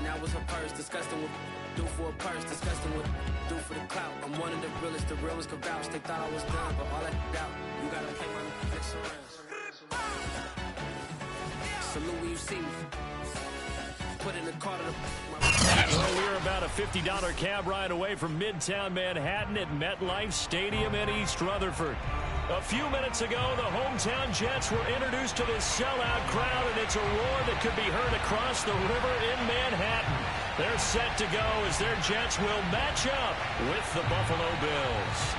that was her purse. Disgusting with do for a purse. Disgusting with do for the clout. I'm one of the realest, the realest could vouch. They thought I was done, but all I doubt. You gotta pay my next around. Salute when you see me. Put in the car to the... Well, we're about a $50 cab ride away from Midtown Manhattan at MetLife Stadium in East Rutherford. A few minutes ago, the hometown Jets were introduced to this sellout crowd, and it's a roar that could be heard across the river in Manhattan. They're set to go as their Jets will match up with the Buffalo Bills.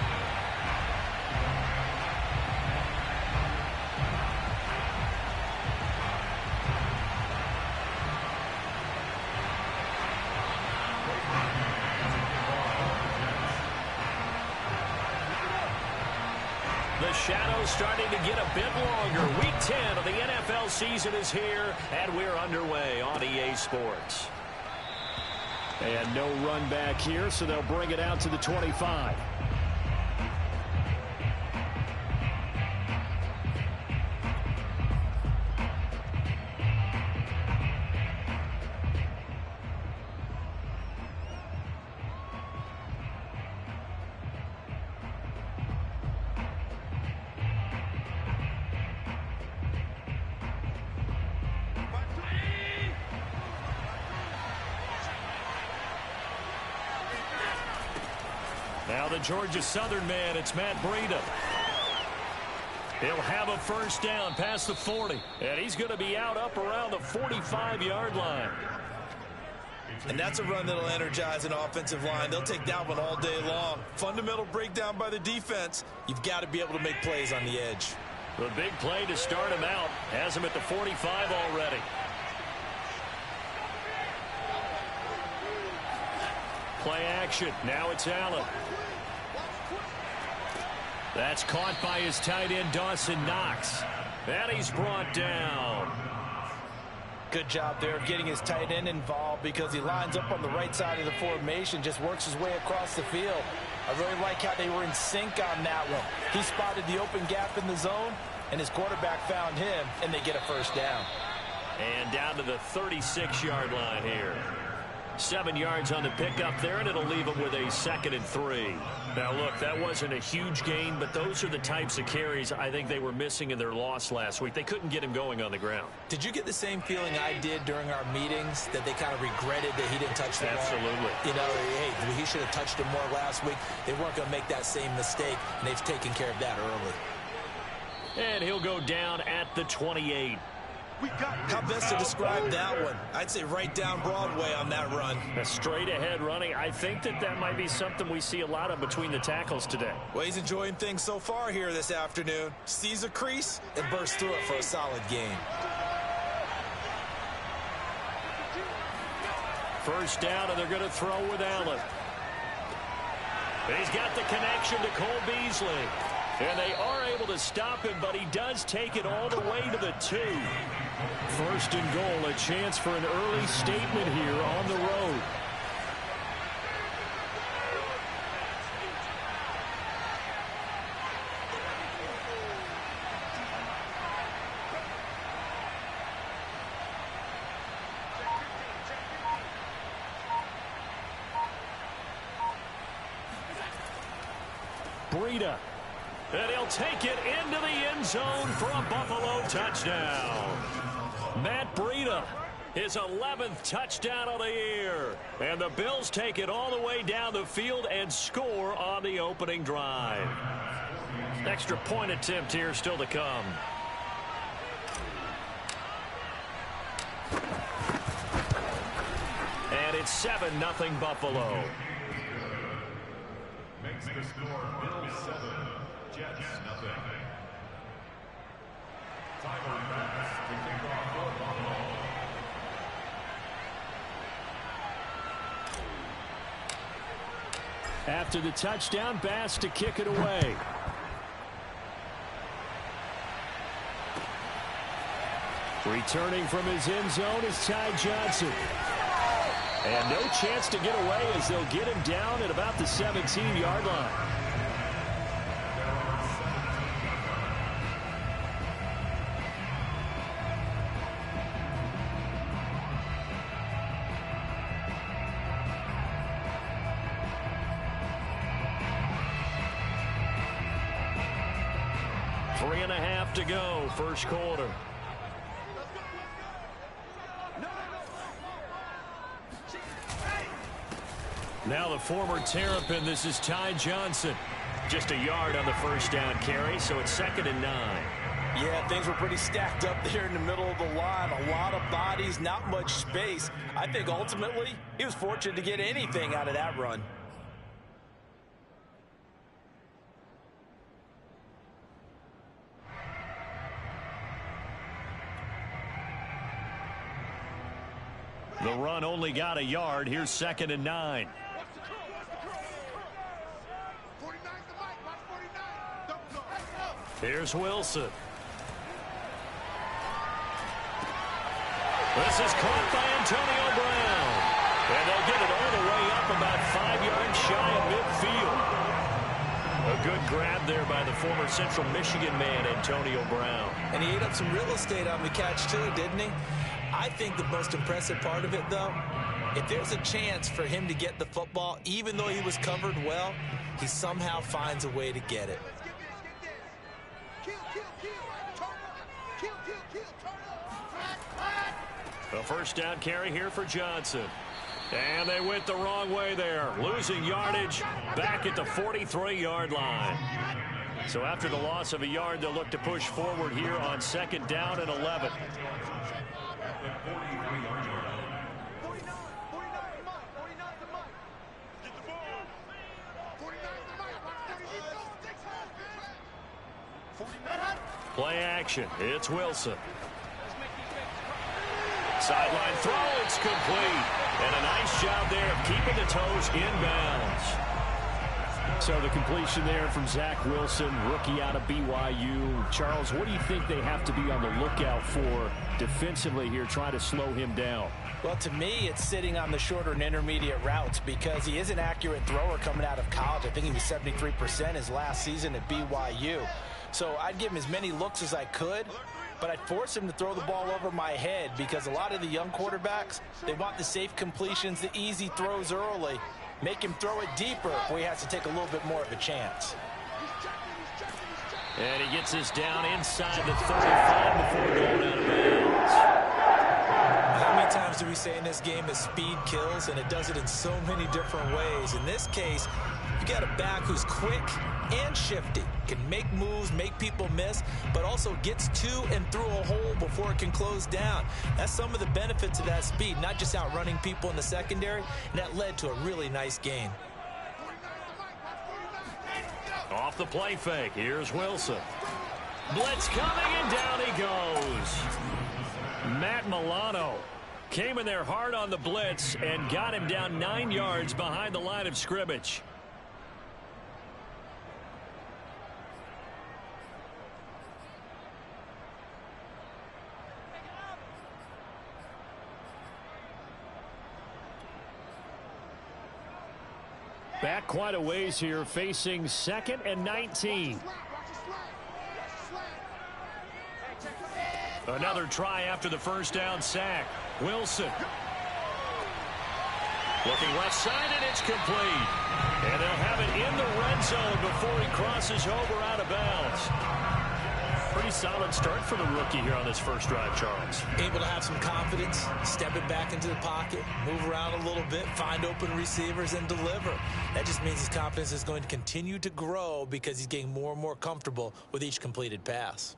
The shadow's starting to get a bit longer. Week 10 of the NFL season is here, and we're underway on EA Sports. And no run back here, so they'll bring it out to the 25. Now the Georgia Southern man, it's Matt Breida. He'll have a first down past the 40. And he's going to be out up around the 45-yard line. And that's a run that'll energize an offensive line. They'll take that one all day long. Fundamental breakdown by the defense. You've got to be able to make plays on the edge. The big play to start him out. Has him at the 45 already. Play action. Now it's Allen. That's caught by his tight end, Dawson Knox. And he's brought down. Good job there of getting his tight end involved because he lines up on the right side of the formation, just works his way across the field. I really like how they were in sync on that one. He spotted the open gap in the zone, and his quarterback found him, and they get a first down. And down to the 36-yard line here. 7 yards on the pickup there, and it'll leave him with a 2nd and 3. Now, look, that wasn't a huge gain, but those are the types of carries I think they were missing in their loss last week. They couldn't get him going on the ground. Did you get the same feeling I did during our meetings, that they kind of regretted that he didn't touch the ball? Absolutely. You know, hey, he should have touched him more last week. They weren't going to make that same mistake, and they've taken care of that early. And he'll go down at the 28. How best to describe that one? I'd say right down Broadway on that run. A straight-ahead running. I think that might be something we see a lot of between the tackles today. Well, he's enjoying things so far here this afternoon. Sees a crease and bursts through it for a solid gain. First down, and they're going to throw with Allen. He's got the connection to Cole Beasley. And they are able to stop him, but he does take it all the way to the 2. First and goal, a chance for an early statement here on the road. Breida. And he'll take it into the end zone for a Buffalo touchdown. Matt Breida, his 11th touchdown of the year. And the Bills take it all the way down the field and score on the opening drive. Extra point attempt here still to come. And it's 7-0 Buffalo. Makes the score Bills 7, Jets nothing. Tyler Bass to kick off for Buffalo. After the touchdown, Bass to kick it away. Returning from his end zone is Ty Johnson. And no chance to get away as they'll get him down at about the 17-yard line. 3.5 to go, first quarter. Now the former Terrapin, this is Ty Johnson. Just a yard on the first down carry, so it's 2nd and 9. Yeah, things were pretty stacked up there in the middle of the line. A lot of bodies, not much space. I think ultimately he was fortunate to get anything out of that run. The run only got a yard. Here's 2nd and 9. Here's Wilson. This is caught by Antonio Brown. And they'll get it all the way up about 5 yards shy of midfield. A good grab there by the former Central Michigan man, Antonio Brown. And he ate up some real estate on the catch too, didn't he? I think the most impressive part of it, though, if there's a chance for him to get the football, even though he was covered well, he somehow finds a way to get it. A first down carry here for Johnson. And they went the wrong way there, losing yardage back at the 43-yard line. So after the loss of a yard, they'll look to push forward here on 2nd down and 11. Play action. It's Wilson. Sideline throw. It's complete. And a nice job there of keeping the toes inbounds. So the completion there from Zach Wilson, rookie out of BYU. Charles, what do you think they have to be on the lookout for defensively here, trying to slow him down? Well, to me, it's sitting on the shorter and intermediate routes because he is an accurate thrower coming out of college. I think he was 73% his last season at BYU. So I'd give him as many looks as I could, but I'd force him to throw the ball over my head because a lot of the young quarterbacks, they want the safe completions, the easy throws early. Make him throw it deeper where he has to take a little bit more of a chance. And he gets us down inside the 35 before going out of bounds. How many times do we say in this game that speed kills, and it does it in so many different ways? In this case, you got a back who's quick and shifty, can make moves, make people miss, but also gets to and through a hole before it can close down. That's some of the benefits of that speed, not just outrunning people in the secondary, and that led to a really nice gain. Off the play fake, here's Wilson. Blitz coming, and down he goes. Matt Milano came in there hard on the blitz and got him down 9 yards behind the line of scrimmage. Back quite a ways here, facing 2nd and 19. Another try after the first down sack. Wilson. Looking left side, and it's complete. And they'll have it in the red zone before he crosses over out of bounds. Pretty solid start for the rookie here on this first drive, Charles. Able to have some confidence, step it back into the pocket, move around a little bit, find open receivers, and deliver. That just means his confidence is going to continue to grow because he's getting more and more comfortable with each completed pass.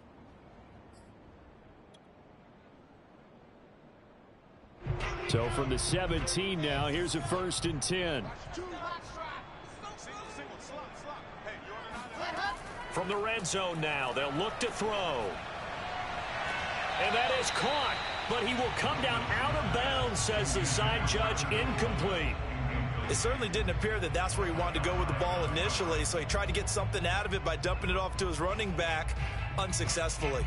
So from the 17 now, here's a 1st and 10. From the red zone now, they'll look to throw. And that is caught, but he will come down out of bounds, says the side judge, incomplete. It certainly didn't appear that that's where he wanted to go with the ball initially, so he tried to get something out of it by dumping it off to his running back unsuccessfully.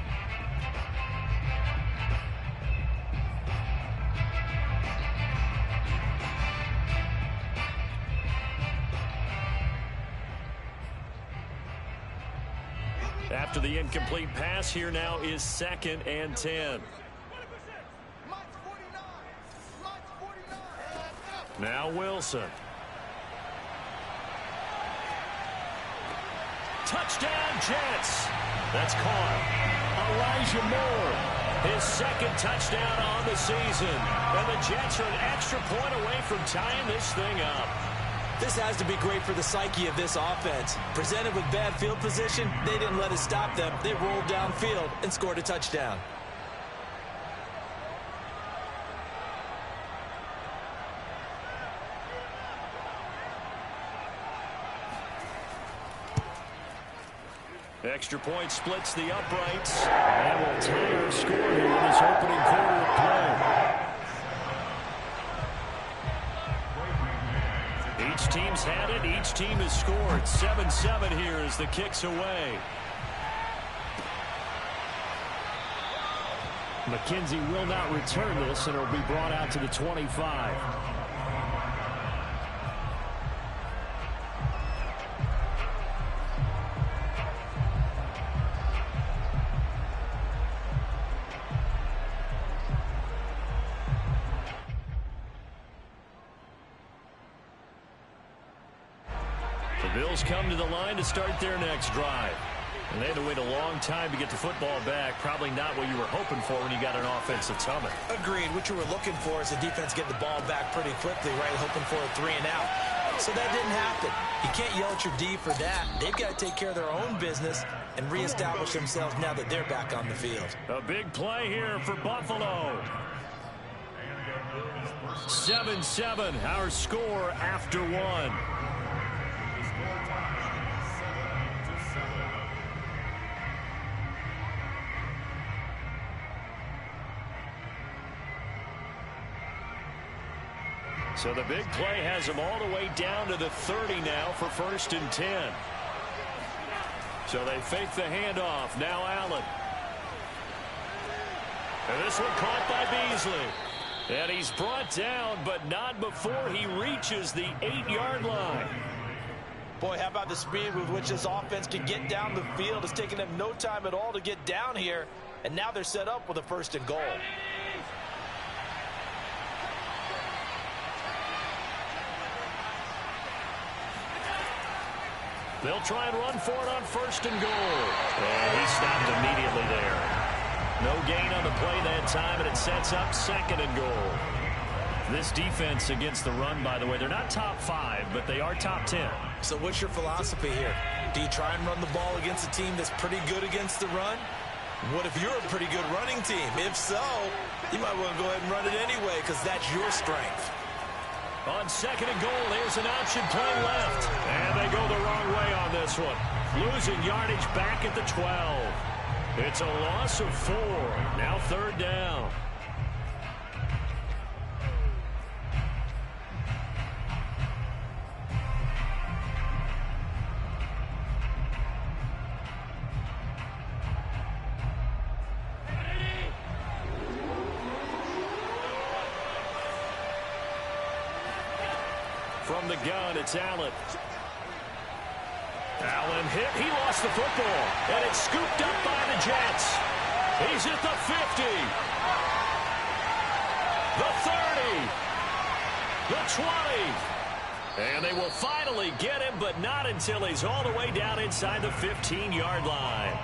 After the incomplete pass, here now is 2nd and 10. Now Wilson. touchdown, Jets. That's caught. Elijah Moore, his second touchdown on the season. And the Jets are an extra point away from tying this thing up. This has to be great for the psyche of this offense. Presented with bad field position, they didn't let it stop them. They rolled downfield and scored a touchdown. Extra point splits the uprights. And will tie our score here in this opening quarter of play. Each team's had it. Each team has scored. 7-7 here as the kick's away. McKenzie will not return this, and it'll be brought out to the 25. Bills come to the line to start their next drive. And they had to wait a long time to get the football back. Probably not what you were hoping for when you got an offensive summit. Agreed. What you were looking for is the defense get the ball back pretty quickly, right? Hoping for a 3 and out. So that didn't happen. You can't yell at your D for that. They've got to take care of their own business and reestablish themselves now that they're back on the field. A big play here for Buffalo. 7-7, our score after one. So the big play has them all the way down to the 30 now for 1st and 10. So they fake the handoff. Now Allen. And this one caught by Beasley. And he's brought down, but not before he reaches the 8-yard line. Boy, how about the speed with which this offense can get down the field? It's taken them no time at all to get down here. And now they're set up with a 1st and goal. They'll try and run for it on 1st and goal. And he stopped immediately there. No gain on the play that time, and it sets up 2nd and goal. This defense against the run, by the way, they're not top 5, but they are top 10. So what's your philosophy here? Do you try and run the ball against a team that's pretty good against the run? What if you're a pretty good running team? If so, you might want to go ahead and run it anyway because that's your strength. On 2nd and goal, there's an option play left. And they go the wrong way on this one. Losing yardage back at the 12. It's a loss of 4. Now 3rd down. From the gun, it's Allen. Allen hit. He lost the football. And it's scooped up by the Jets. He's at the 50. The 30. The 20. And they will finally get him, but not until he's all the way down inside the 15-yard line.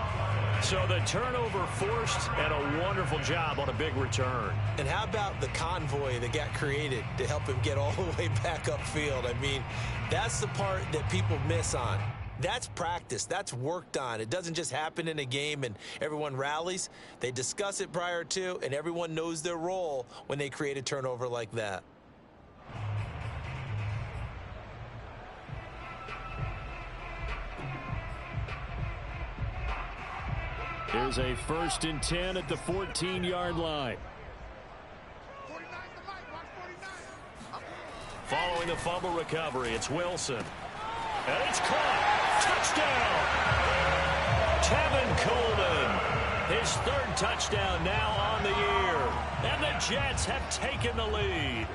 So the turnover forced, and a wonderful job on a big return. And how about the convoy that got created to help him get all the way back upfield? I mean, that's the part that people miss on. That's practice. That's worked on. It doesn't just happen in a game and everyone rallies. They discuss it prior to, and everyone knows their role when they create a turnover like that. Here's a 1st and 10 at the 14-yard line. Following the fumble recovery, it's Wilson. And it's caught. Touchdown! Tevin Coleman. His 3rd touchdown now on the year. And the Jets have taken the lead.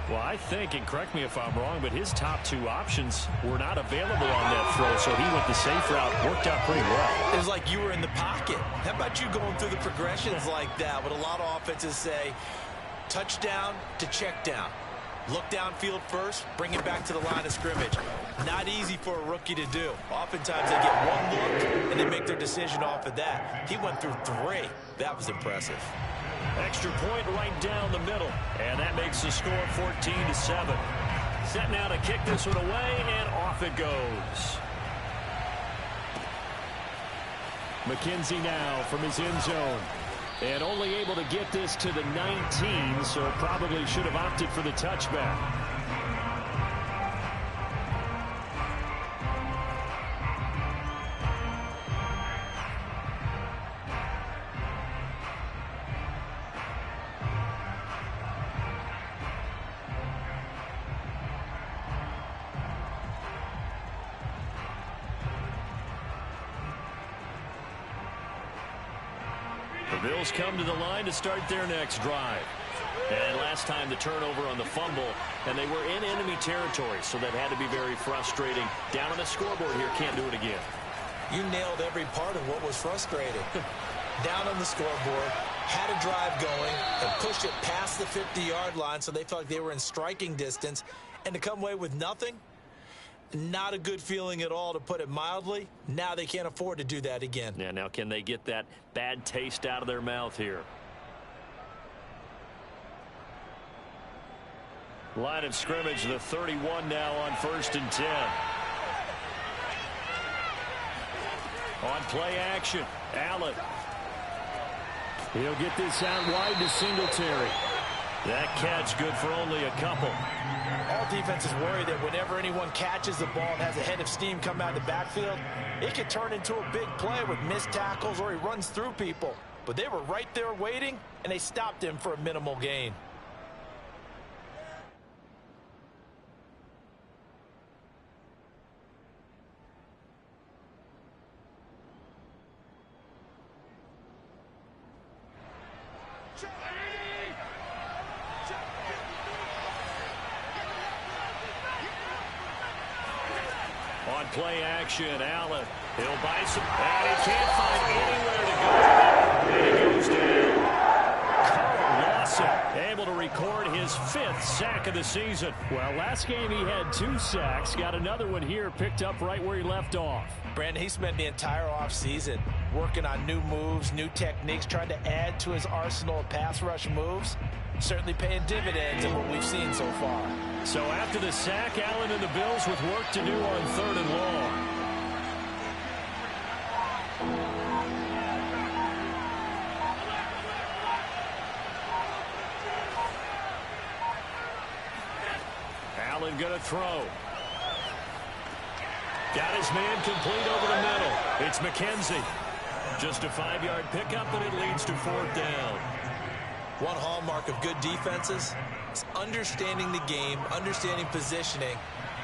Well, I think, and correct me if I'm wrong, but his top 2 options were not available on that throw, so he went the safe route. Worked out pretty well. It was like you were in the pocket. How about you going through the progressions like that? What a lot of offenses say, touchdown to check down. Look downfield first, bring it back to the line of scrimmage. Not easy for a rookie to do. Oftentimes they get one look and they make their decision off of that. He went through 3. That was impressive. Extra point right down the middle. And that makes the score 14-7. Set now to kick this one away, and off it goes. McKenzie now from his end zone. And only able to get this to the 19, so probably should have opted for the touchback. The Bills come to the line to start their next drive. And last time the turnover on the fumble, and they were in enemy territory, so that had to be very frustrating. Down on the scoreboard here, can't do it again. You nailed every part of what was frustrating. Down on the scoreboard, had a drive going, and pushed it past the 50-yard line so they felt like they were in striking distance, and to come away with nothing, not a good feeling at all, to put it mildly. Now they can't afford to do that again. Yeah, now can they get that bad taste out of their mouth here? Line of scrimmage, the 31 now on 1st and 10. On play action, Allen. He'll get this out wide to Singletary. That catch good for only a couple. All defenses worry that whenever anyone catches the ball and has a head of steam come out of the backfield, it could turn into a big play with missed tackles or he runs through people. But they were right there waiting, and they stopped him for a minimal gain. On play action, Allen. He'll buy some, and he can't find anywhere to go. And he goes down. Carl Lawson able to record his 5th sack of the season. Well, last game he had 2 sacks. Got another one here, picked up right where he left off. Brandon, he spent the entire offseason working on new moves, new techniques, trying to add to his arsenal of pass rush moves. Certainly paying dividends in what we've seen so far. So after the sack, Allen and the Bills with work to do on 3rd and long. Allen gonna throw. Got his man complete over the middle. It's McKenzie. Just a 5-yard pickup, and it leads to 4th down. One hallmark of good defenses is understanding the game, understanding positioning,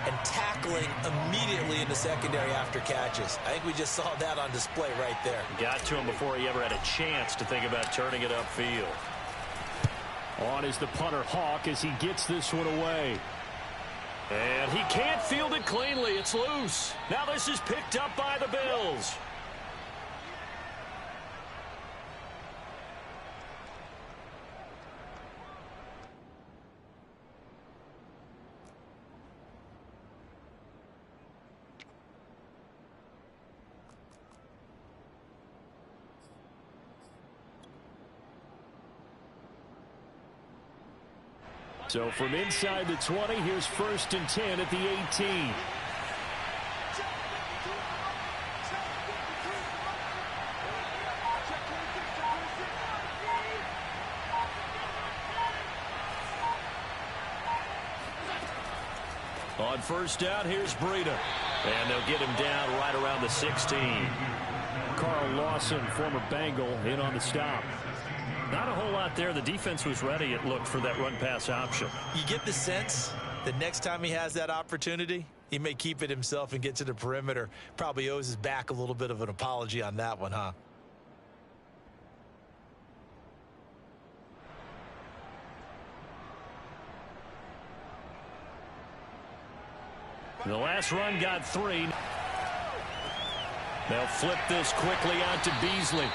and tackling immediately in the secondary after catches. I think we just saw that on display right there. Got to him before he ever had a chance to think about turning it upfield. On is the punter, Hawk, as he gets this one away. And he can't field it cleanly. It's loose. Now this is picked up by the Bills. So from inside the 20, here's 1st and 10 at the 18. On 1st down, here's Breida. And they'll get him down right around the 16. Carl Lawson, former Bengal, in on the stop. Not a whole lot there. The defense was ready, it looked, for that run-pass option. You get the sense that next time he has that opportunity, he may keep it himself and get to the perimeter. Probably owes his back a little bit of an apology on that one, huh? The last run got 3. They'll flip this quickly out to Beasley.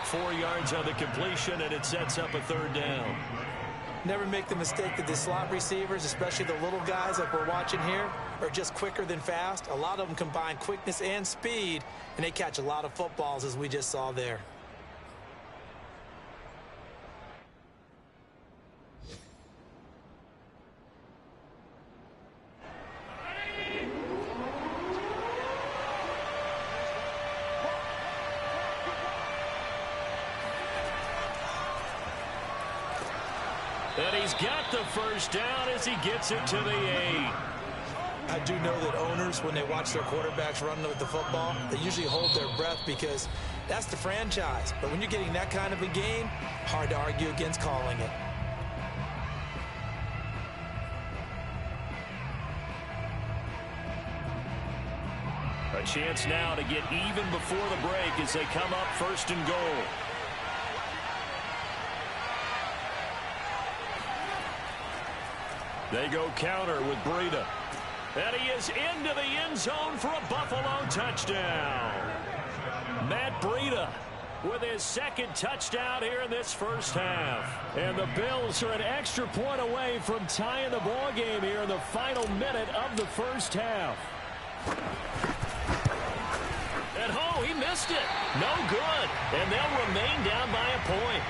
4 yards on the completion, and it sets up a 3rd down. Never make the mistake that the slot receivers, especially the little guys like we're watching here, are just quicker than fast. A lot of them combine quickness and speed, and they catch a lot of footballs, as we just saw there. And he's got the first down as he gets it to the 8. I do know that owners, when they watch their quarterbacks run with the football, they usually hold their breath because that's the franchise. But when you're getting that kind of a game, hard to argue against calling it. A chance now to get even before the break as they come up 1st and goal. They go counter with Breida. And he is into the end zone for a Buffalo touchdown. Matt Breida with his 2nd touchdown here in this first half. And the Bills are an extra point away from tying the ball game here in the final minute of the first half. And oh, he missed it. No good. And they'll remain down by a point.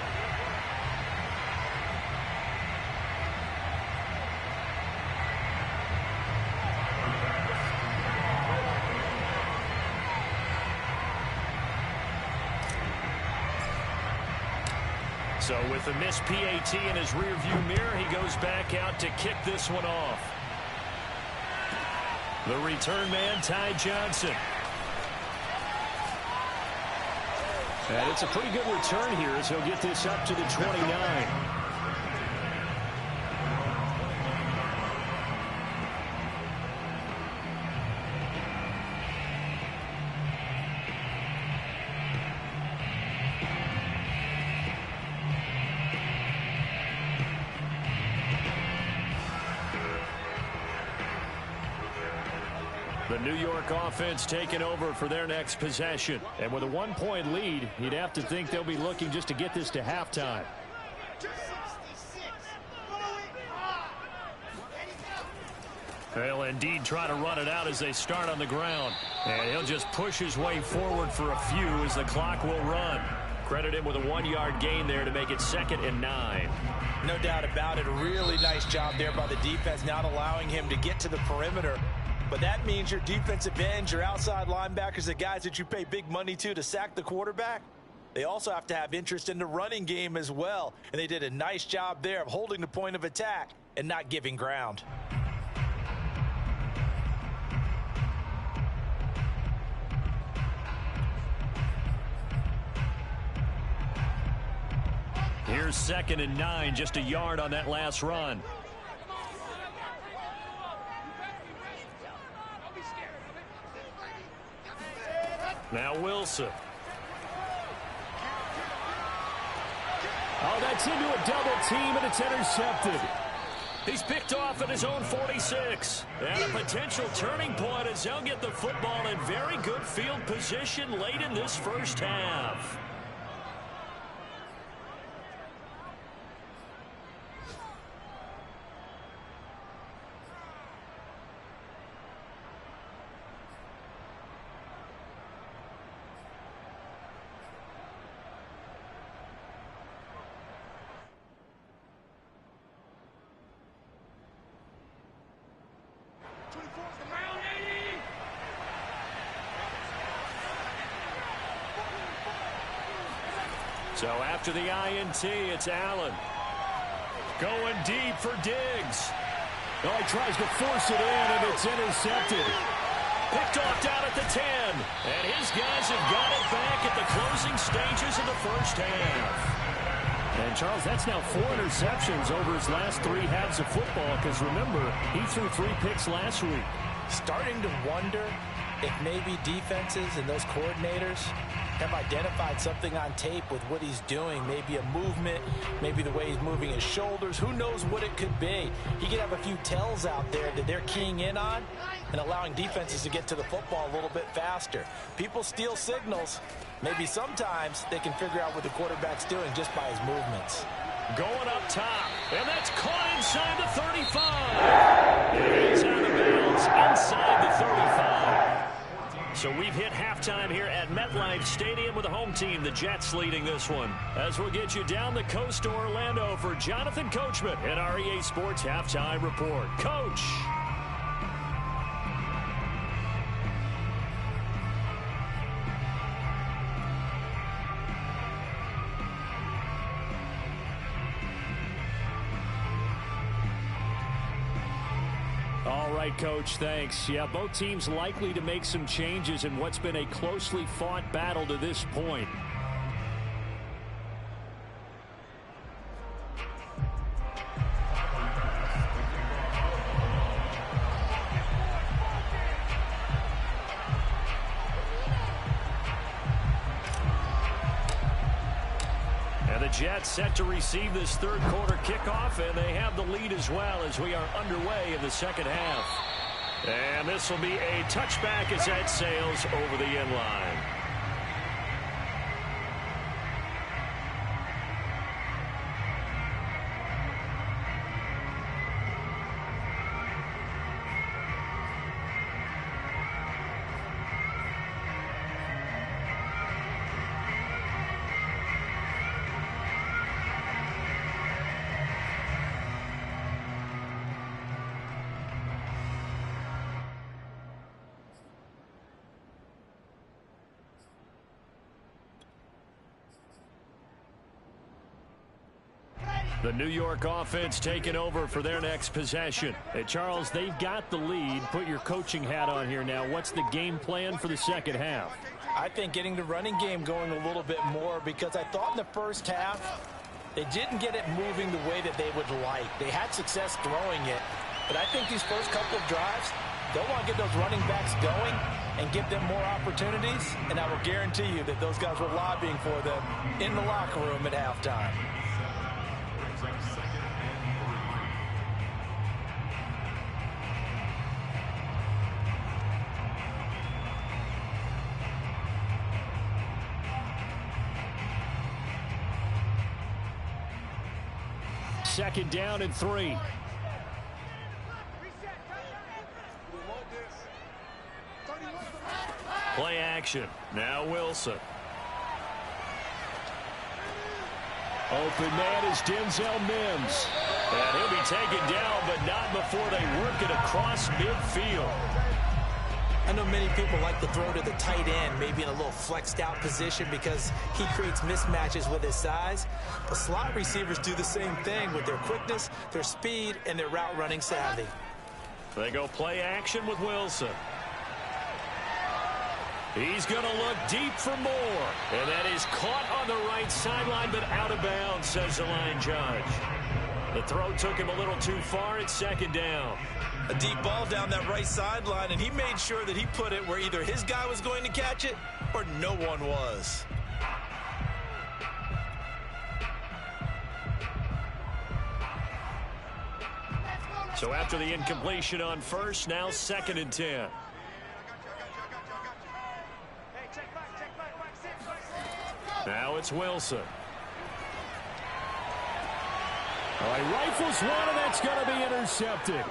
So with a missed PAT in his rearview mirror, he goes back out to kick this one off. The return man, Ty Johnson. And it's a pretty good return here as he'll get this up to the 29. The New York offense taking over for their next possession. And with a 1-point lead, you'd have to think they'll be looking just to get this to halftime. They'll indeed try to run it out as they start on the ground. And he'll just push his way forward for a few as the clock will run. Credit him with a 1-yard gain there to make it 2nd and 9. No doubt about it. A really nice job there by the defense, not allowing him to get to the perimeter. But that means your defensive ends, your outside linebackers, the guys that you pay big money to sack the quarterback, they also have to have interest in the running game as well. And they did a nice job there of holding the point of attack and not giving ground. Here's 2nd and 9, just a yard on that last run. Now Wilson. Oh, that's into a double team, and it's intercepted. He's picked off at his own 46. And a potential turning point as they'll get the football in very good field position late in this first half. So after the INT, it's Allen. Going deep for Diggs. Oh, he tries to force it in, and it's intercepted. Picked off down at the 10. And his guys have got it back at the closing stages of the first half. And, Charles, that's now 4 interceptions over his last 3 halves of football, because, remember, he threw 3 picks last week. Starting to wonder if maybe defenses and those coordinators have identified something on tape with what he's doing. Maybe a movement, maybe the way he's moving his shoulders. Who knows what it could be? He could have a few tells out there that they're keying in on and allowing defenses to get to the football a little bit faster. People steal signals. Maybe sometimes they can figure out what the quarterback's doing just by his movements. Going up top, and that's caught inside the 35. It is out of bounds inside the 35. So we've hit halftime here at MetLife Stadium with the home team, the Jets, leading this one. As we'll get you down the coast to Orlando for Jonathan Coachman in our EA Sports Halftime Report. Coach. All right, Coach, thanks. Yeah, both teams likely to make some changes in what's been a closely fought battle to this point. The Jets set to receive this third quarter kickoff, and they have the lead as well as we are underway in the second half. And this will be a touchback as that sails over the end line. The New York offense taking over for their next possession. Hey, Charles, they've got the lead. Put your coaching hat on here now. What's the game plan for the second half? I think getting the running game going a little bit more, because I thought in the first half they didn't get it moving the way that they would like. They had success throwing it, but I think these first couple of drives, they'll want to get those running backs going and give them more opportunities, and I will guarantee you that those guys were lobbying for them in the locker room at halftime. Second down and 3. Play action. Now Wilson. Open man is Denzel Mims. And he'll be taken down, but not before they work it across midfield. I know many people like to throw to the tight end, maybe in a little flexed out position because he creates mismatches with his size. But slot receivers do the same thing with their quickness, their speed, and their route running savvy. They go play action with Wilson. He's going to look deep for more. And that is caught on the right sideline, but out of bounds, says the line judge. The throw took him a little too far. It's second down. A deep ball down that right sideline, and he made sure that he put it where either his guy was going to catch it or no one was. So after the incompletion on first, now second and 10. Now it's Wilson. All right, rifles one, and that's going to be intercepted.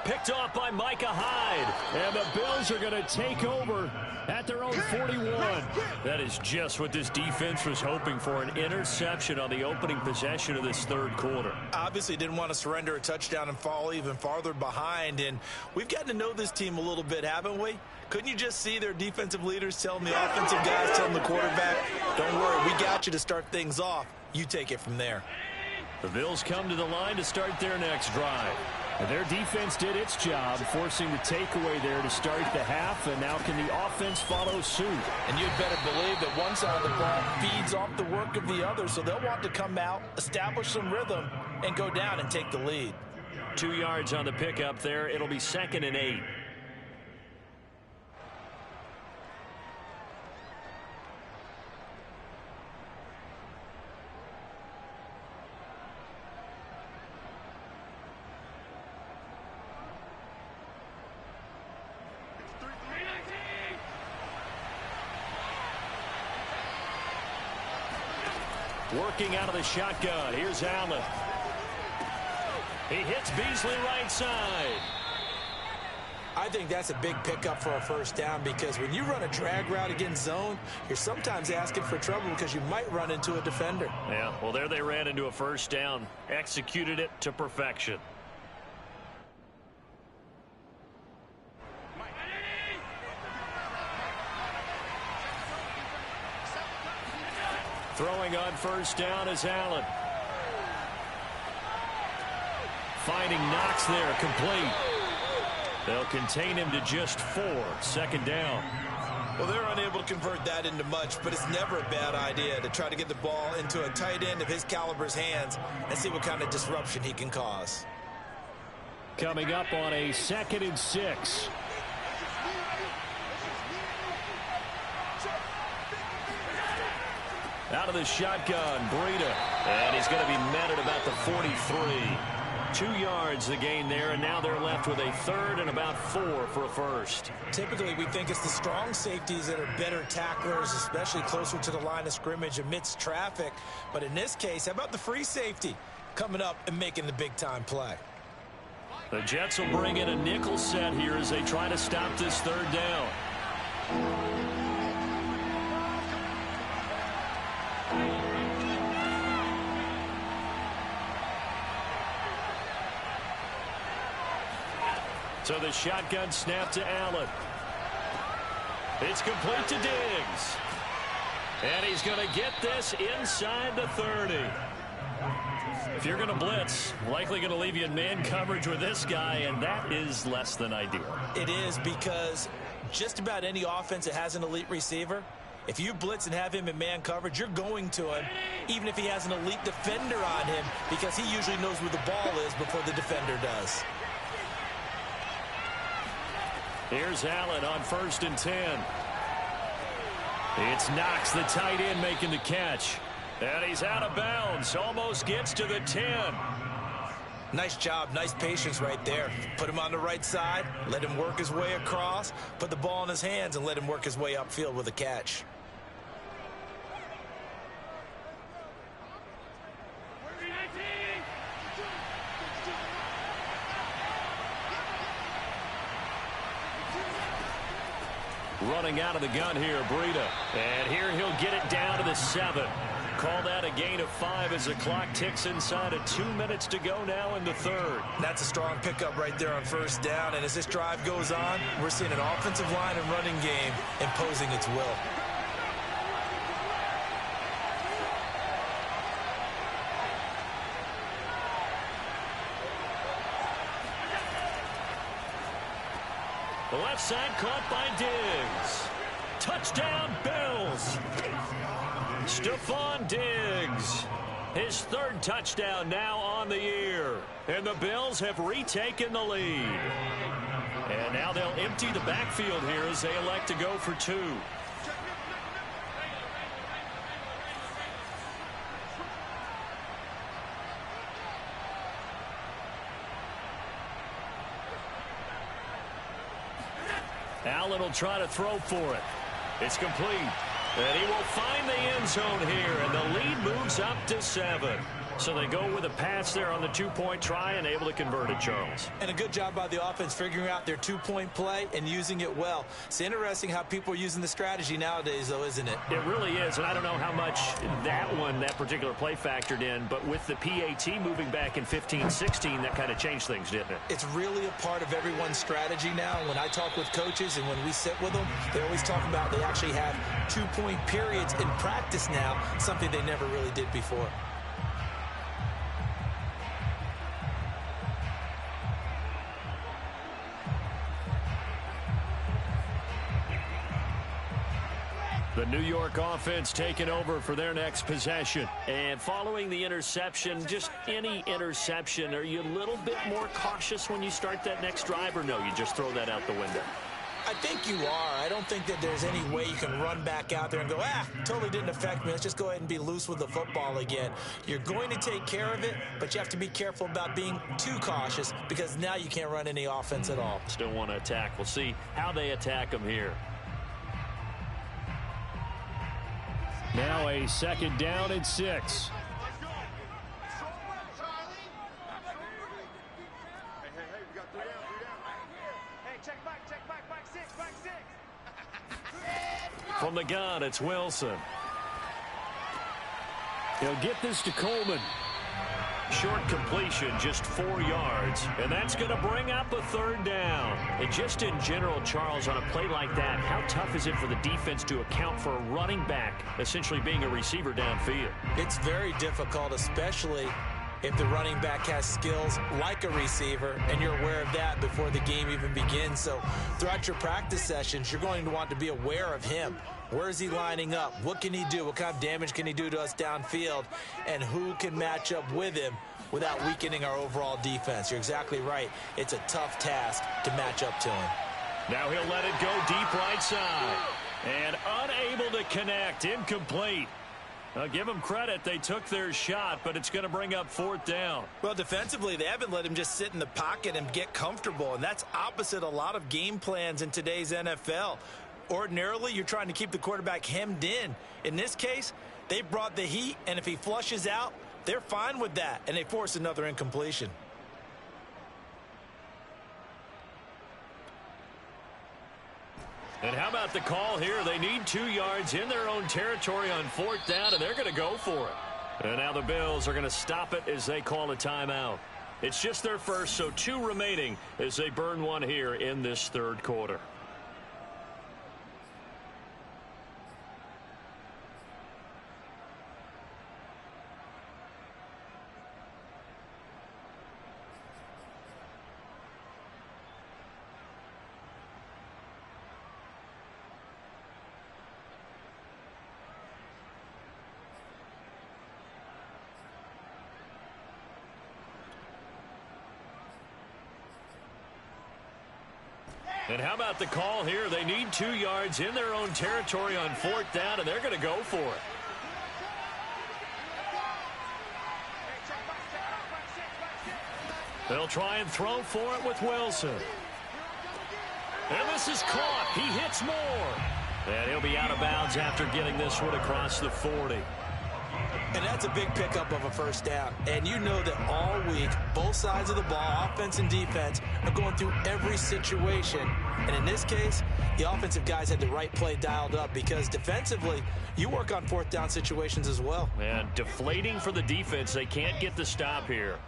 Picked off by Micah Hyde. And the Bills are going to take over at their own 41. That is just what this defense was hoping for, an interception on the opening possession of this third quarter. Obviously didn't want to surrender a touchdown and fall even farther behind. And we've gotten to know this team a little bit, haven't we? Couldn't you just see their defensive leaders telling the offensive guys, telling the quarterback, don't worry, we got you to start things off. You take it from there. The Bills come to the line to start their next drive. And their defense did its job, forcing the takeaway there to start the half, and now can the offense follow suit? And you'd better believe that one side of the ball feeds off the work of the other, so they'll want to come out, establish some rhythm, and go down and take the lead. 2 yards on the pickup there. It'll be 2nd and 8. Working out of the shotgun. Here's Allen. He hits Beasley right side. I think that's a big pickup for a first down because when you run a drag route against zone, you're sometimes asking for trouble because you might run into a defender. Yeah, well, there they ran into a first down. Executed it to perfection. Throwing on first down is Allen. Finding Knox there, complete. They'll contain him to just 4. Second down. Well, they're unable to convert that into much, but it's never a bad idea to try to get the ball into a tight end of his caliber's hands and see what kind of disruption he can cause. Coming up on a 2nd and 6. Out of the shotgun, Breida. And he's going to be met at about the 43. 2 yards the gain there, and now they're left with a 3rd and about 4 for a first. Typically, we think it's the strong safeties that are better tacklers, especially closer to the line of scrimmage amidst traffic. But in this case, how about the free safety coming up and making the big-time play? The Jets will bring in a nickel set here as they try to stop this 3rd down. So the shotgun snap to Allen. It's complete to Diggs. And he's going to get this inside the 30. If you're going to blitz, likely going to leave you in man coverage with this guy, and that is less than ideal. It is because just about any offense that has an elite receiver, if you blitz and have him in man coverage, you're going to him, even if he has an elite defender on him, because he usually knows where the ball is before the defender does. Here's Allen on 1st and 10. It's Knox, the tight end, making the catch. And he's out of bounds. Almost gets to the 10. Nice job. Nice patience right there. Put him on the right side. Let him work his way across. Put the ball in his hands and let him work his way upfield with a catch. Running out of the gun here, Breida. And here he'll get it down to the 7. Call that a gain of 5 as the clock ticks inside of 2 minutes to go now in the 3rd. That's a strong pickup right there on first down. And as this drive goes on, we're seeing an offensive line and running game imposing its will. The left side caught by Diggs. Touchdown, Bills. Stephon Diggs. His 3rd touchdown now on the year. And the Bills have retaken the lead. And now they'll empty the backfield here as they elect to go for 2. Allen will try to throw for it. It's complete. And he will find the end zone here, and the lead moves up to 7. So they go with a pass there on the 2-point try and able to convert it, Charles. And a good job by the offense figuring out their 2-point play and using it well. It's interesting how people are using the strategy nowadays, though, isn't it? It really is, and I don't know how much that particular play factored in, but with the PAT moving back in 15-16, that kind of changed things, didn't it? It's really a part of everyone's strategy now. When I talk with coaches and when we sit with them, they always talk about they actually have 2-point periods in practice now, something they never really did before. The New York offense taking over for their next possession. And following the interception, just any interception, are you a little bit more cautious when you start that next drive, or no, you just throw that out the window? I think you are. I don't think that there's any way you can run back out there and go, totally didn't affect me. Let's just go ahead and be loose with the football again. You're going to take care of it, but you have to be careful about being too cautious because now you can't run any offense at all. Still want to attack. We'll see how they attack them here. Now a 2nd down and 6. From the gun, it's Wilson. He'll get this to Coleman. Short completion, just 4 yards, and that's going to bring up a 3rd down. And just in general, Charles, on a play like that, how tough is it for the defense to account for a running back essentially being a receiver downfield? It's very difficult, especially if the running back has skills like a receiver, and you're aware of that before the game even begins. So throughout your practice sessions, you're going to want to be aware of him. Where is he lining up? What can he do? What kind of damage can he do to us downfield? And who can match up with him without weakening our overall defense? You're exactly right. It's a tough task to match up to him. Now he'll let it go deep right side. And unable to connect. Incomplete. I'll give them credit. They took their shot, but it's going to bring up 4th down. Well, defensively, they haven't let him just sit in the pocket and get comfortable, and that's opposite a lot of game plans in today's NFL. Ordinarily, you're trying to keep the quarterback hemmed in. In this case, they brought the heat, and if he flushes out, they're fine with that, and they force another incompletion. And how about the call here? They need 2 yards in their own territory on 4th down, and they're going to go for it. And now the Bills are going to stop it as they call a timeout. It's just their first, so 2 remaining as they burn one here in this 3rd quarter. And how about the call here? They need 2 yards in their own territory on 4th down, and they're going to go for it. They'll try and throw for it with Wilson. And this is caught. He hits more. And he'll be out of bounds after getting this one across the 40. And that's a big pickup of a 1st down. And you know that all week, both sides of the ball, offense and defense, are going through every situation. And in this case, the offensive guys had the right play dialed up because defensively, you work on 4th down situations as well. And deflating for the defense. They can't get the stop here.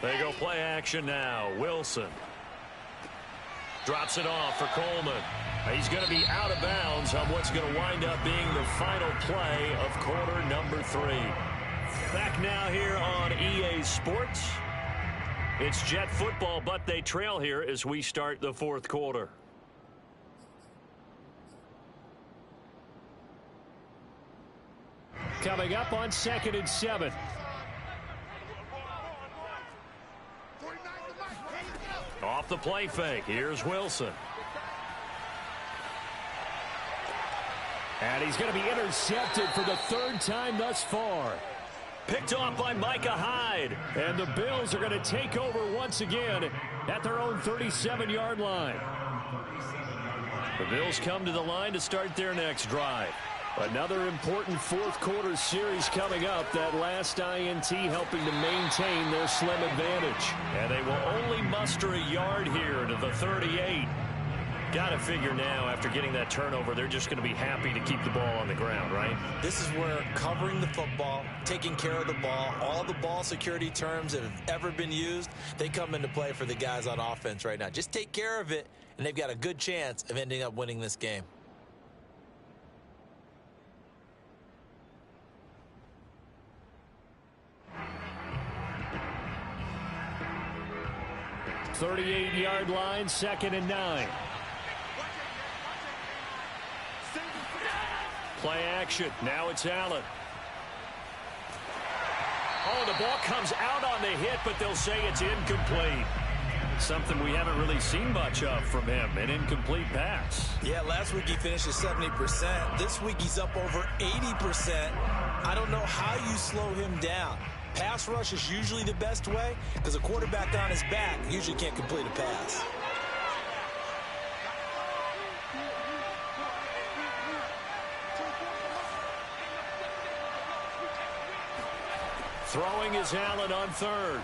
They go play action now. Wilson drops it off for Coleman. He's going to be out of bounds on what's going to wind up being the final play of quarter number 3. Back now here on EA Sports. It's Jet football, but they trail here as we start the 4th quarter. Coming up on 2nd and 7. Off the play fake. Here's Wilson. And he's going to be intercepted for the 3rd time thus far. Picked off by Micah Hyde. And the Bills are going to take over once again at their own 37-yard line. The Bills come to the line to start their next drive. Another important 4th quarter series coming up. That last INT helping to maintain their slim advantage. And they will only muster a yard here to the 38. Got to figure now, after getting that turnover, they're just going to be happy to keep the ball on the ground, right? This is where covering the football, taking care of the ball, all the ball security terms that have ever been used, they come into play for the guys on offense right now. Just take care of it, and they've got a good chance of ending up winning this game. .38-yard line, 2nd and 9. Play action. Now it's Allen. Oh, the ball comes out on the hit, but they'll say it's incomplete. Something we haven't really seen much of from him, an incomplete pass. Yeah, last week he finished at 70%. This week he's up over 80%. I don't know how you slow him down. Pass rush is usually the best way because a quarterback on his back usually can't complete a pass. Throwing is Allen on third.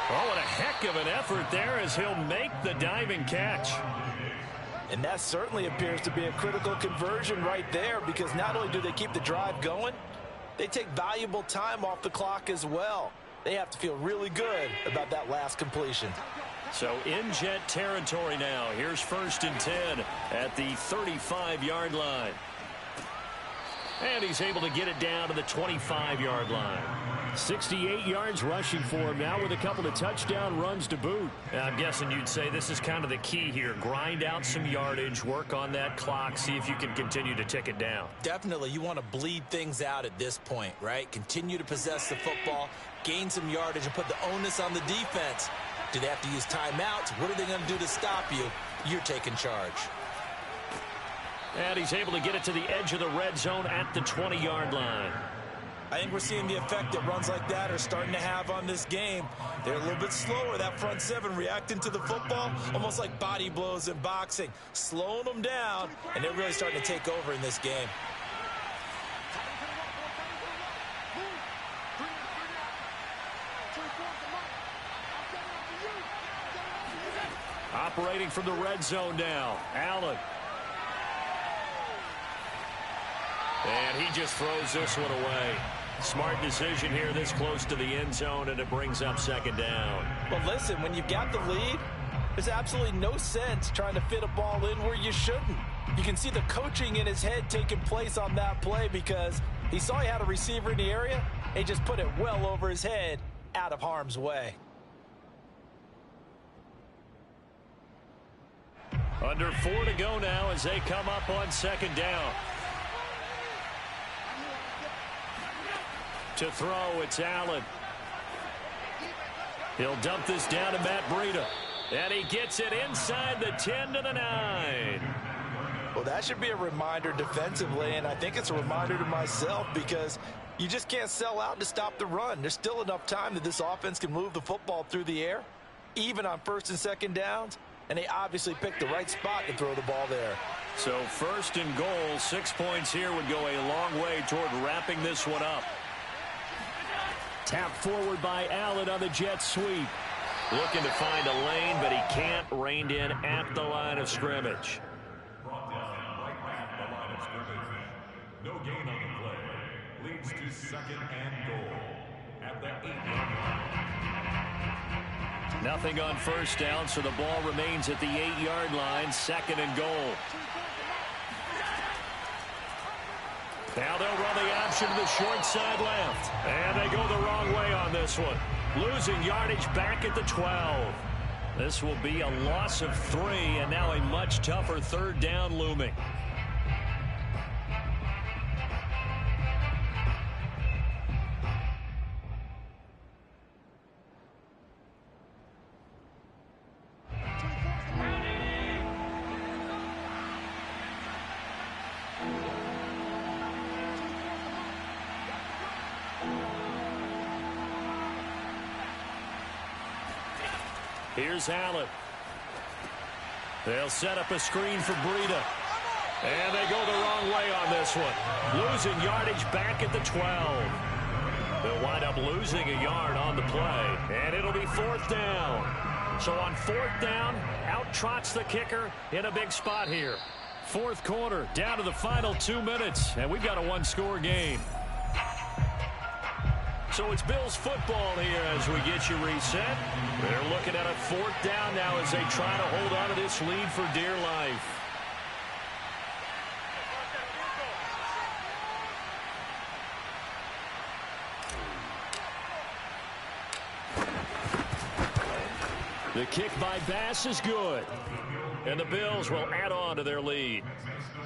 Oh, what a heck of an effort there as he'll make the diving catch. And that certainly appears to be a critical conversion right there, because not only do they keep the drive going, they take valuable time off the clock as well. They have to feel really good about that last completion. So in Jet territory now. Here's 1st and 10 at the 35-yard line. And he's able to get it down to the 25-yard line. 68 yards rushing for him now with a couple of touchdown runs to boot. I'm guessing you'd say this is kind of the key here. Grind out some yardage, work on that clock, see if you can continue to tick it down. Definitely, you want to bleed things out at this point, right? Continue to possess the football, gain some yardage, and put the onus on the defense. Do they have to use timeouts? What are they going to do to stop you? You're taking charge. And he's able to get it to the edge of the red zone at the 20-yard line. I think we're seeing the effect that runs like that are starting to have on this game. They're a little bit slower, that front seven, reacting to the football, almost like body blows in boxing, slowing them down, and they're really starting to take over in this game. Operating from the red zone now, Allen. And he just throws this one away. Smart decision here this close to the end zone, and it brings up 2nd down. But listen, when you've got the lead, there's absolutely no sense trying to fit a ball in where you shouldn't. You can see the coaching in his head taking place on that play, because he saw he had a receiver in the area, and he just put it well over his head, out of harm's way. Under 4 to go now as they come up on 2nd down. To throw, it's Allen. He'll dump this down to Matt Breida. And he gets it inside the 10 to the 9. Well, that should be a reminder defensively, and I think it's a reminder to myself, because you just can't sell out to stop the run. There's still enough time that this offense can move the football through the air, even on 1st and 2nd downs, and they obviously picked the right spot to throw the ball there. So 1st and goal, 6 points here would go a long way toward wrapping this one up. Tapped forward by Allen on the jet sweep. Looking to find a lane, but he can't. Reined in at the line of scrimmage. Brought down right at the line of scrimmage. No gain on the play. Leads to 2nd and goal at the 8-yard line. Nothing on 1st down, so the ball remains at the 8-yard line. 2nd and goal. Now they'll run the option to the short side left. And they go the wrong way on this one. Losing yardage back at the 12. This will be a loss of 3, and now a much tougher 3rd down looming. Here's Allen. They'll set up a screen for Breida. And they go the wrong way on this one. Losing yardage back at the 12. They'll wind up losing a yard on the play. And it'll be 4th down. So on 4th down, out trots the kicker in a big spot here. 4th quarter, down to the final 2 minutes. And we've got a 1-score game. So it's Bills football here as we get you reset. They're looking at a 4th down now as they try to hold on to this lead for dear life. The kick by Bass is good. And the Bills will add on to their lead.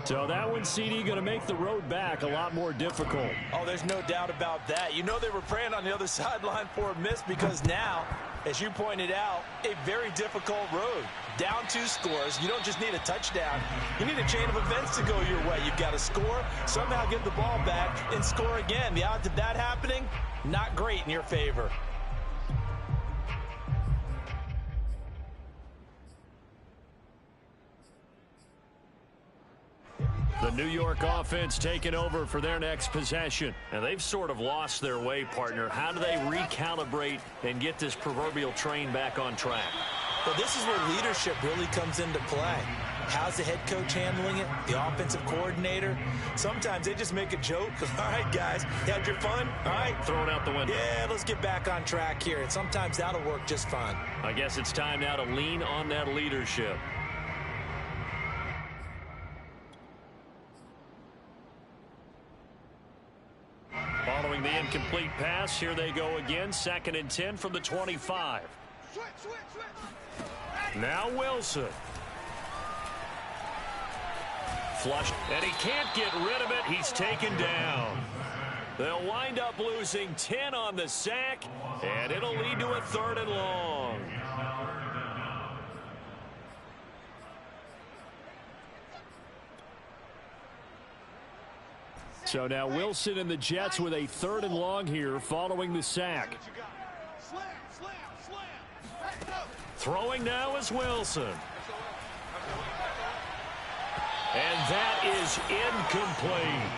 So that one, CD, going to make the road back a lot more difficult. Oh, there's no doubt about that. You know they were praying on the other sideline for a miss, because now, as you pointed out, a very difficult road. Down 2 scores. You don't just need a touchdown. You need a chain of events to go your way. You've got to score, somehow get the ball back, and score again. The odds of that happening, not great in your favor. The The New York offense taking over for their next possession. And they've sort of lost their way, partner. How do they recalibrate and get this proverbial train back on track? Well, this is where leadership really comes into play. How's the head coach handling it? The offensive coordinator? Sometimes they just make a joke. All right, guys, you had your fun? All right. Throw it out the window. Yeah, let's get back on track here. And sometimes that'll work just fine. I guess it's time now to lean on that leadership. Following the incomplete pass, here they go again. 2nd and 10 from the 25. Now Wilson. Flushed, and he can't get rid of it. He's taken down. They'll wind up losing 10 on the sack, and it'll lead to a 3rd and long. So now Wilson and the Jets with a 3rd and long here following the sack. Throwing now is Wilson. And that is incomplete.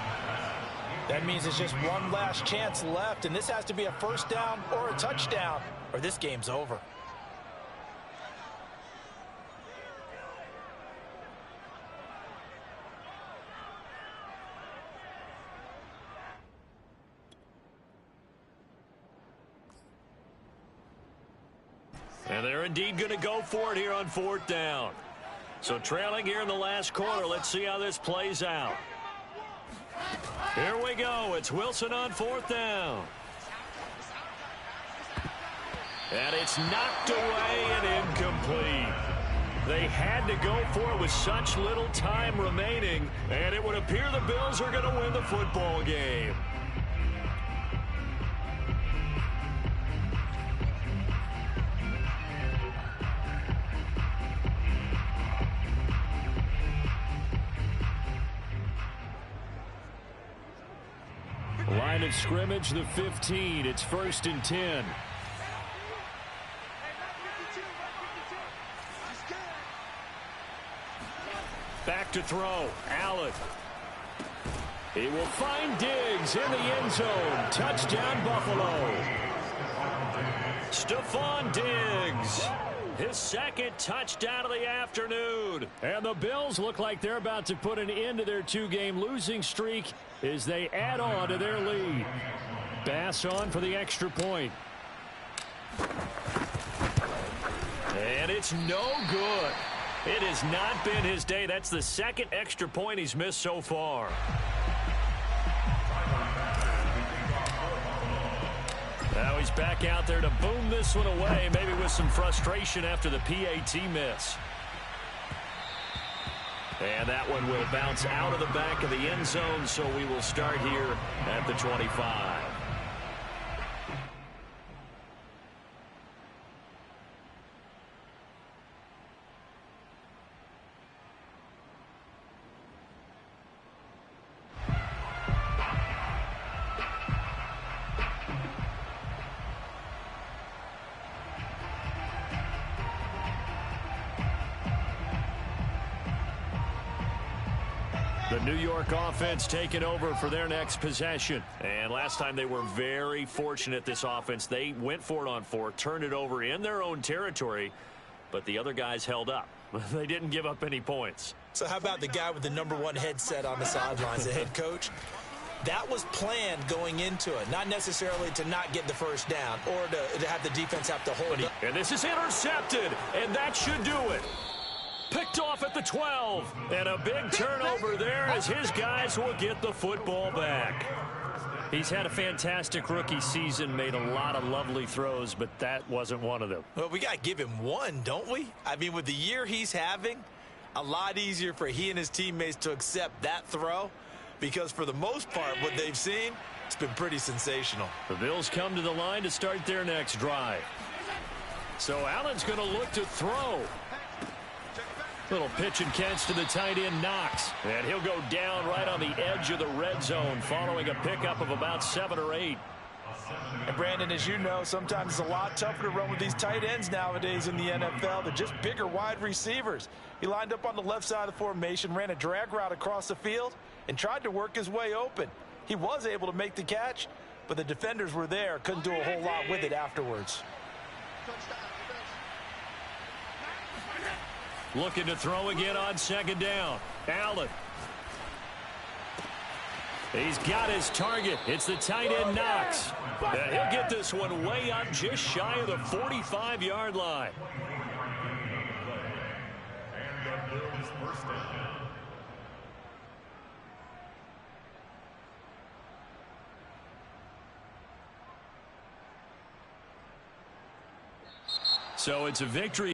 That means it's just one last chance left, and this has to be a 1st down or a touchdown, or this game's over. And they're indeed going to go for it here on 4th down. So trailing here in the last quarter. Let's see how this plays out. Here we go. It's Wilson on 4th down. And it's knocked away and incomplete. They had to go for it with such little time remaining, and it would appear the Bills are going to win the football game. Line of scrimmage, the 15. It's 1st and 10. Back to throw. Allen. He will find Diggs in the end zone. Touchdown, Buffalo. Stephon Diggs. His 2nd touchdown of the afternoon. And the Bills look like they're about to put an end to their 2-game losing streak as they add on to their lead. Bass on for the extra point. And it's no good. It has not been his day. That's the 2nd extra point he's missed so far. Now he's back out there to boom this one away, maybe with some frustration after the PAT miss. And that one will bounce out of the back of the end zone, so we will start here at the 25. The New York offense taking over for their next possession. And last time they were very fortunate, this offense. They went for it on 4, turned it over in their own territory, but the other guys held up. They didn't give up any points. So how about the guy with the #1 headset on the sidelines, the head coach? That was planned going into it, not necessarily to not get the 1st down or to have the defense have to hold up. And this is intercepted, and that should do it. Picked off at the 12, and a big turnover there as his guys will get the football back. He's had a fantastic rookie season, made a lot of lovely throws, but that wasn't one of them. Well, we got to give him one, don't we? I mean, with the year he's having, a lot easier for he and his teammates to accept that throw, because for the most part, what they've seen, it's been pretty sensational. The Bills come to the line to start their next drive. So Allen's going to look to throw. Little pitch and catch to the tight end, Knox. And he'll go down right on the edge of the red zone following a pickup of about 7 or 8. And Brandon, as you know, sometimes it's a lot tougher to run with these tight ends nowadays in the NFL. They're just bigger wide receivers. He lined up on the left side of the formation, ran a drag route across the field, and tried to work his way open. He was able to make the catch, but the defenders were there, couldn't do a whole lot with it afterwards. Looking to throw again on second down. Allen. He's got his target. It's the tight end, Knox. And he'll get this one way up just shy of the 45-yard line. And the Bills first down. So it's a victory.